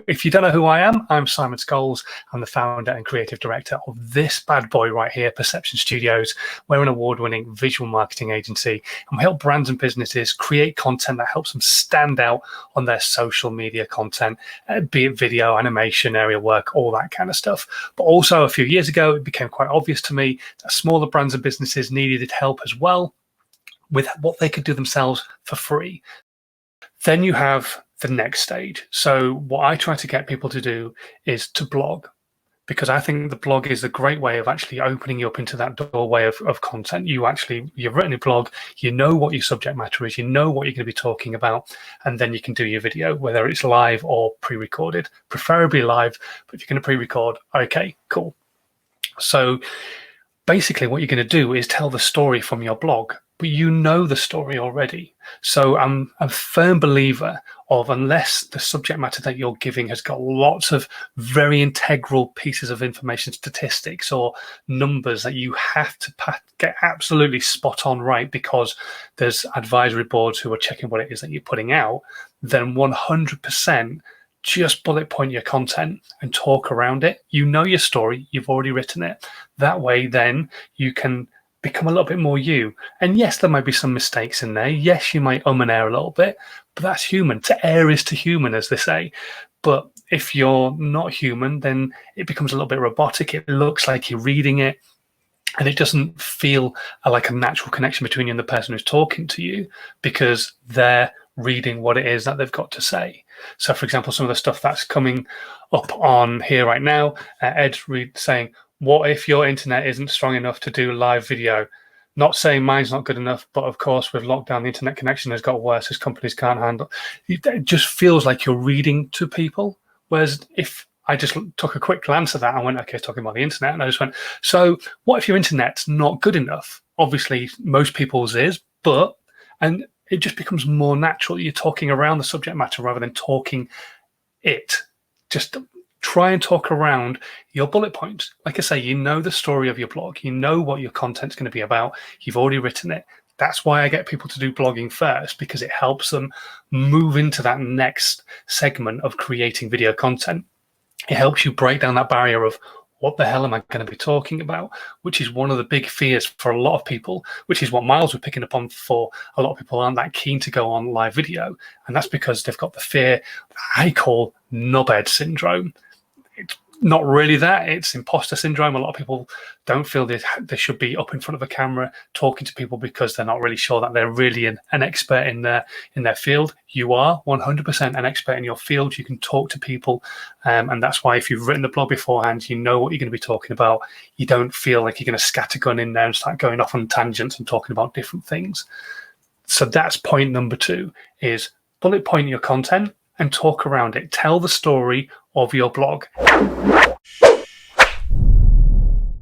if you don't know who I am, I'm Simon Scholes. I'm the founder and creative director of this bad boy right here, Perception Studios. We're an award-winning visual marketing agency, and we help brands and businesses create content that helps them stand out on their social media content, be it video, animation, area work, all that kind of stuff. But also a few years ago, it became quite obvious to me that smaller brands and businesses needed help as well with what they could do themselves for free. Then you have the next stage. So what I try to get people to do is to blog, because I think the blog is a great way of actually opening you up into that doorway of content. You've written a blog, you know what your subject matter is, you know what you're going to be talking about, and then you can do your video, whether it's live or pre-recorded, preferably live, but if you're going to pre-record, okay, cool. So basically what you're going to do is tell the story from your blog, but you know the story already. So I'm a firm believer of, unless the subject matter that you're giving has got lots of very integral pieces of information, statistics or numbers that you have to get absolutely spot on right because there's advisory boards who are checking what it is that you're putting out, then 100% just bullet point your content and talk around it. You know your story, you've already written it. That way then you can become a little bit more you. And yes, there might be some mistakes in there. Yes, you might and err a little bit, but that's human. To err is to human, as they say. But if you're not human, then it becomes a little bit robotic. It looks like you're reading it, and it doesn't feel like a natural connection between you and the person who's talking to you, because they're reading what it is that they've got to say. So, for example, some of the stuff that's coming up on here right now, Ed Reed saying, what if your internet isn't strong enough to do live video? Not saying mine's not good enough, but of course, with lockdown, the internet connection has got worse as companies can't handle. It just feels like you're reading to people. Whereas if I just took a quick glance at that and went, okay, talking about the internet, and I just went, so what if your internet's not good enough? Obviously, most people's is, and it just becomes more natural. You're talking around the subject matter rather than talking it. Just try and talk around your bullet points. Like I say, you know the story of your blog. You know what your content's going to be about. You've already written it. That's why I get people to do blogging first, because it helps them move into that next segment of creating video content. It helps you break down that barrier of, what the hell am I going to be talking about? Which is one of the big fears for a lot of people, which is what Miles was picking up on. For a lot of people aren't that keen to go on live video. And that's because they've got the fear I call knobhead syndrome. It's not really that, it's imposter syndrome. A lot of people don't feel they should be up in front of a camera talking to people because they're not really sure that they're really an expert in their field. You are 100% an expert in your field. You can talk to people, and that's why if you've written the blog beforehand, you know what you're going to be talking about. You don't feel like you're going to scattergun in there and start going off on tangents and talking about different things. So that's point number 2, is bullet point your content and talk around it. Tell the story of your blog.